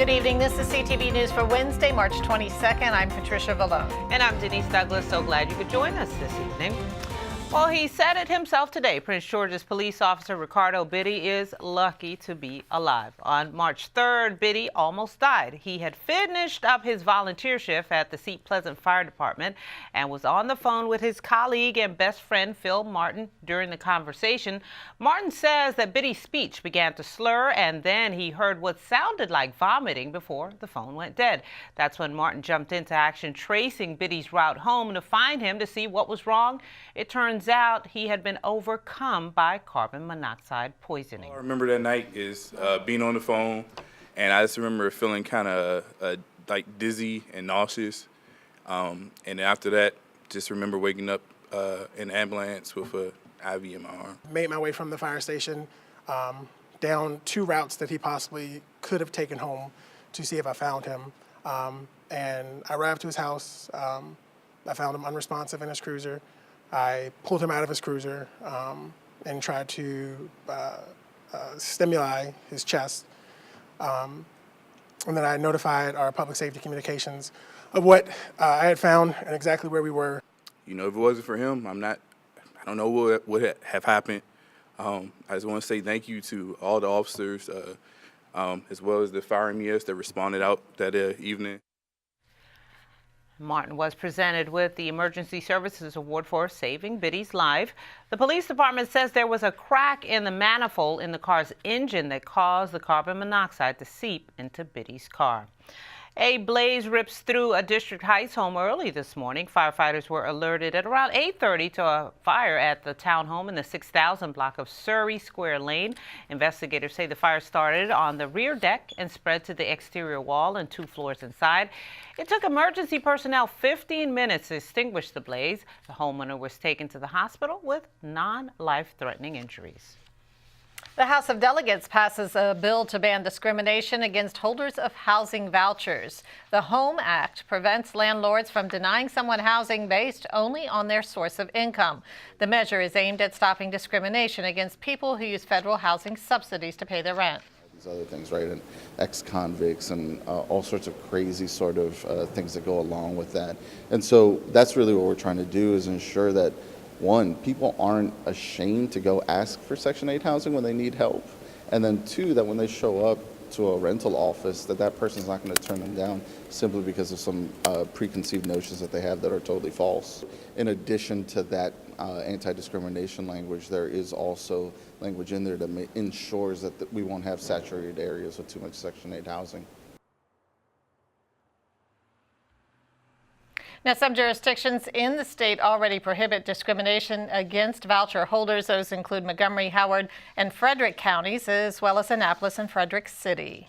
Good evening. This is CTV News for Wednesday, March 22nd. I'm Patricia Vallone. And I'm Denise Douglas. So glad you could join us this evening. Well, he said it himself today. Prince George's police officer Ricardo Biddy is lucky to be alive. On March 3rd, Biddy almost died. He had finished up his volunteer shift at the Seat Pleasant Fire Department and was on the phone with his colleague and best friend Phil Martin during the conversation. Martin says that Biddy's speech began to slur and then he heard what sounded like vomiting before the phone went dead. That's when Martin jumped into action, tracing Biddy's route home to find him to see what was wrong. It turns out he had been overcome by carbon monoxide poisoning. All I remember that night is being on the phone, and I just remember feeling kind of like dizzy and nauseous. And after that, just remember waking up in an ambulance with an IV in my arm. Made my way from the fire station down two routes that he possibly could have taken home to see if I found him. And I arrived to his house. I found him unresponsive in his cruiser. I pulled him out of his cruiser and tried to stimuli his chest. And then I notified our public safety communications of what I had found and exactly where we were. You know, if it wasn't for him, I don't know what would have happened. I just want to say thank you to all the officers, as well as the fire MES that responded out that evening. Martin was presented with the Emergency Services Award for saving Biddy's life. The police department says there was a crack in the manifold in the car's engine that caused the carbon monoxide to seep into Biddy's car. A blaze rips through a District Heights home early this morning. Firefighters were alerted at around 8:30 to a fire at the townhome in the 6000 block of Surrey Square Lane. Investigators say the fire started on the rear deck and spread to the exterior wall and 2 floors inside. It took emergency personnel 15 minutes to extinguish the blaze. The homeowner was taken to the hospital with non-life-threatening injuries. The House of Delegates passes a bill to ban discrimination against holders of housing vouchers. The HOME Act prevents landlords from denying someone housing based only on their source of income. The measure is aimed at stopping discrimination against people who use federal housing subsidies to pay their rent. These other things, right, and ex-convicts and all sorts of crazy sort of things that go along with that. And so that's really what we're trying to do, is ensure that, one, people aren't ashamed to go ask for Section 8 housing when they need help. And then 2, that when they show up to a rental office, that person's not going to turn them down simply because of some preconceived notions that they have that are totally false. In addition to that anti-discrimination language, there is also language in there that ensures that we won't have saturated areas with too much Section 8 housing. Now, some jurisdictions in the state already prohibit discrimination against voucher holders. Those include Montgomery, Howard, and Frederick counties, as well as Annapolis and Frederick City.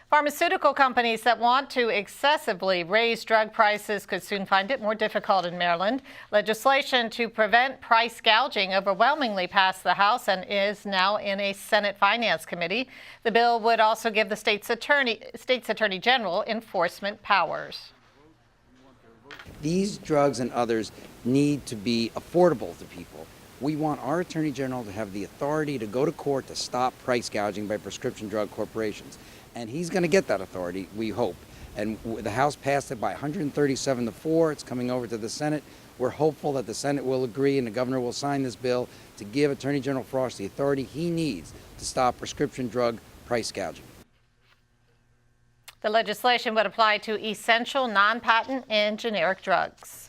Pharmaceutical companies that want to excessively raise drug prices could soon find it more difficult in Maryland. Legislation to prevent price gouging overwhelmingly passed the House and is now in a Senate Finance Committee. The bill would also give the state's attorney general enforcement powers. These drugs and others need to be affordable to people. We want our Attorney General to have the authority to go to court to stop price gouging by prescription drug corporations. And he's going to get that authority, we hope. And the House passed it by 137 to 4. It's coming over to the Senate. We're hopeful that the Senate will agree and the governor will sign this bill to give Attorney General Frost the authority he needs to stop prescription drug price gouging. The legislation would apply to essential, non-patent, and generic drugs.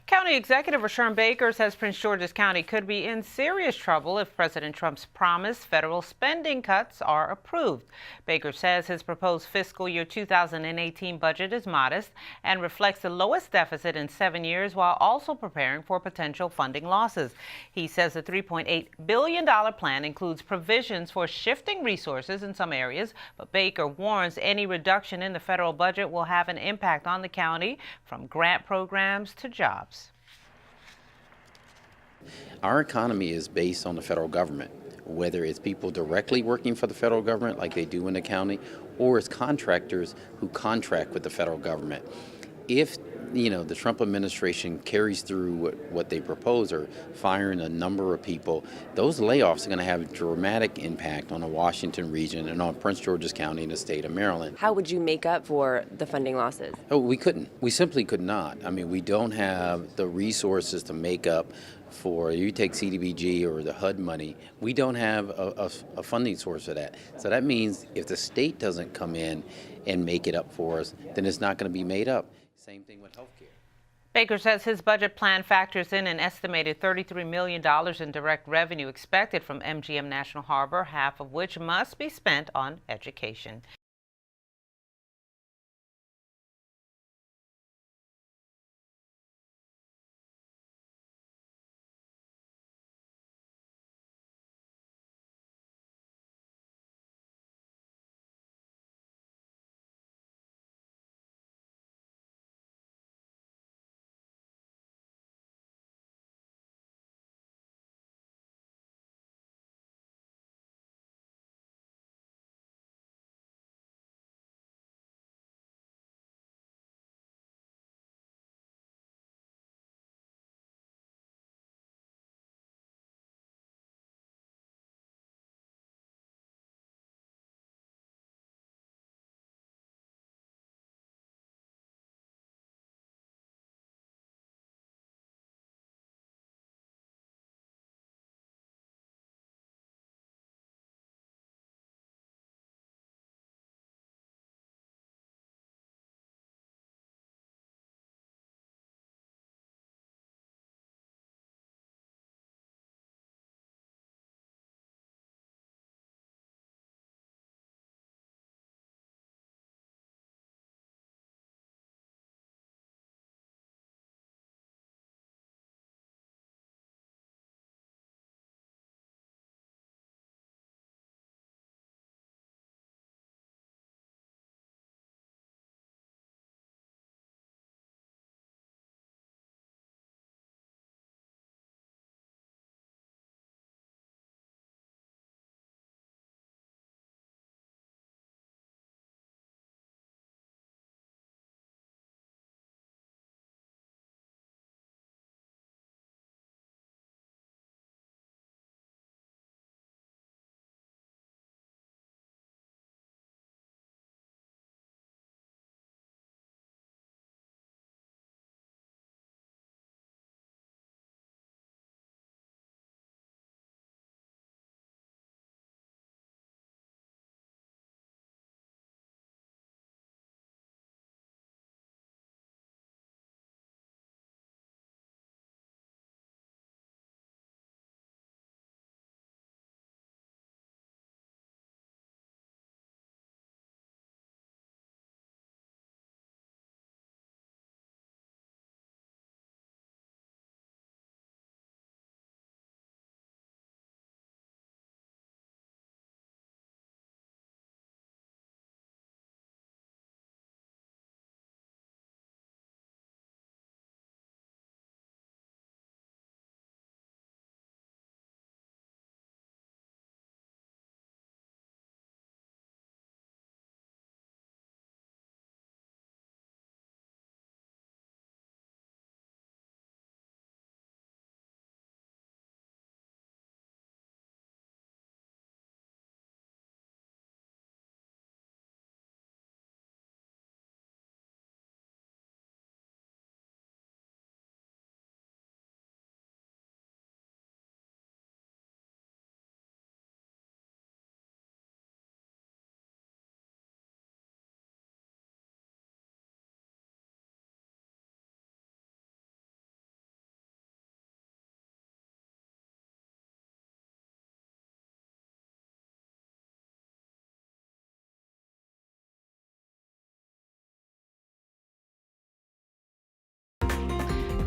County Executive Rushern Baker says Prince George's County could be in serious trouble if President Trump's promised federal spending cuts are approved. Baker says his proposed fiscal year 2018 budget is modest and reflects the lowest deficit in 7 years while also preparing for potential funding losses. He says the $3.8 billion plan includes provisions for shifting resources in some areas, but Baker warns any reduction in the federal budget will have an impact on the county, from grant programs to jobs. Our economy is based on the federal government, whether it's people directly working for the federal government like they do in the county, or it's contractors who contract with the federal government. if the Trump administration carries through what they propose, or firing a number of people, those layoffs are going to have a dramatic impact on the Washington region and on Prince George's County and the state of Maryland. How would you make up for the funding losses? Oh, we couldn't. We simply could not. I mean, we don't have the resources to make up for, you take CDBG or the HUD money, we don't have a funding source for that. So that means if the state doesn't come in and make it up for us, then it's not going to be made up. Same thing with health care. Baker says his budget plan factors in an estimated $33 million in direct revenue expected from MGM National Harbor, half of which must be spent on education.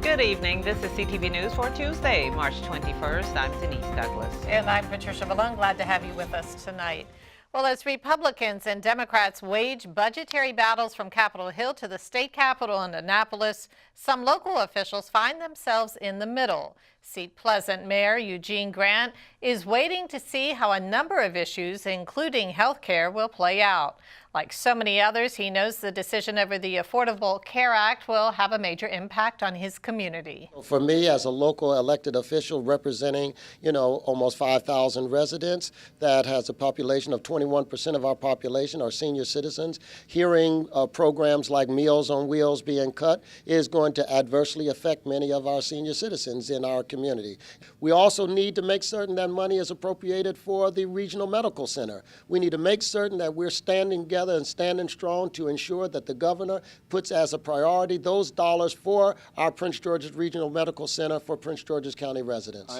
Good evening. This is CTV News for Tuesday, March 21st. I'm Denise Douglas. And I'm Patricia Malone. Glad to have you with us tonight. Well, as Republicans and Democrats wage budgetary battles from Capitol Hill to the state capitol in Annapolis, some local officials find themselves in the middle. Seat Pleasant Mayor Eugene Grant is waiting to see how a number of issues, including health care, will play out. Like so many others, he knows the decision over the Affordable Care Act will have a major impact on his community. For me, as a local elected official representing, almost 5,000 residents, that has a population of 21% of our population are senior citizens, hearing programs like Meals on Wheels being cut is going to adversely affect many of our senior citizens in our community. We also need to make certain that money is appropriated for the regional medical center. We need to make certain that we're standing together and standing strong to ensure that the governor puts as a priority those dollars for our Prince George's Regional Medical Center for Prince George's County residents.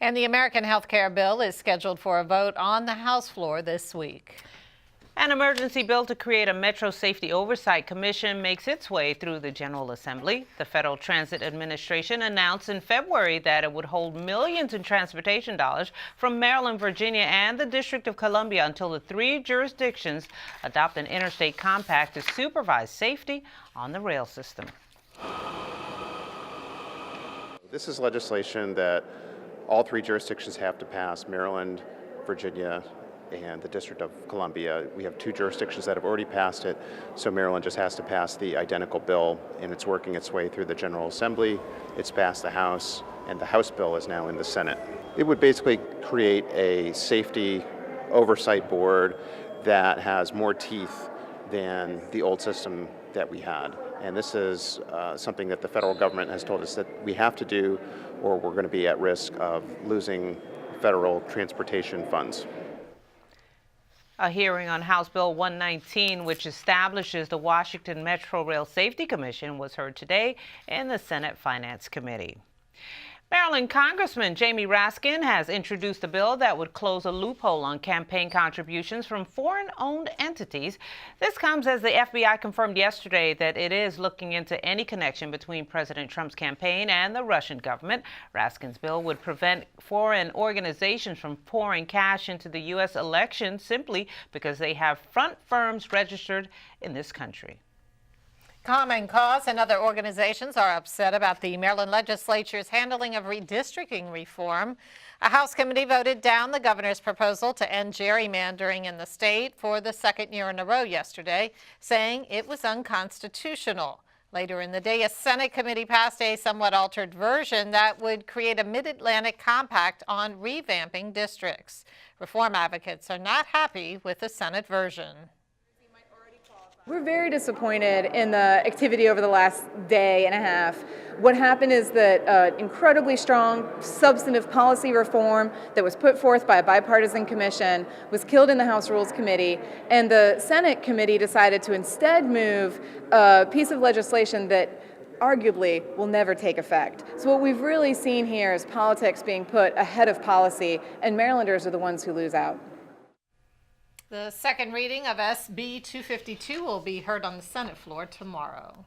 And the American Health Care Bill is scheduled for a vote on the House floor this week. An emergency bill to create a Metro Safety Oversight Commission makes its way through the General Assembly. The Federal Transit Administration announced in February that it would hold millions in transportation dollars from Maryland, Virginia, and the District of Columbia until the three jurisdictions adopt an interstate compact to supervise safety on the rail system. This is legislation that all three jurisdictions have to pass: Maryland, Virginia, and the District of Columbia. We have two jurisdictions that have already passed it, so Maryland just has to pass the identical bill, and it's working its way through the General Assembly. It's passed the House, and the House bill is now in the Senate. It would basically create a safety oversight board that has more teeth than the old system that we had. And this is something that the federal government has told us that we have to do, or we're going to be at risk of losing federal transportation funds. A hearing on House Bill 119, which establishes the Washington Metro Rail Safety Commission, was heard today in the Senate Finance Committee. Maryland Congressman Jamie Raskin has introduced a bill that would close a loophole on campaign contributions from foreign-owned entities. This comes as the FBI confirmed yesterday that it is looking into any connection between President Trump's campaign and the Russian government. Raskin's bill would prevent foreign organizations from pouring cash into the U.S. election simply because they have front firms registered in this country. Common Cause and other organizations are upset about the Maryland legislature's handling of redistricting reform. A House committee voted down the governor's proposal to end gerrymandering in the state for the second year in a row yesterday, saying it was unconstitutional. Later in the day, a Senate committee passed a somewhat altered version that would create a Mid-Atlantic compact on revamping districts. Reform advocates are not happy with the Senate version. We're very disappointed in the activity over the last day and a half. What happened is that incredibly strong substantive policy reform that was put forth by a bipartisan commission was killed in the House Rules Committee, and the Senate committee decided to instead move a piece of legislation that arguably will never take effect. So what we've really seen here is politics being put ahead of policy, and Marylanders are the ones who lose out. The second reading of SB 252 will be heard on the Senate floor tomorrow.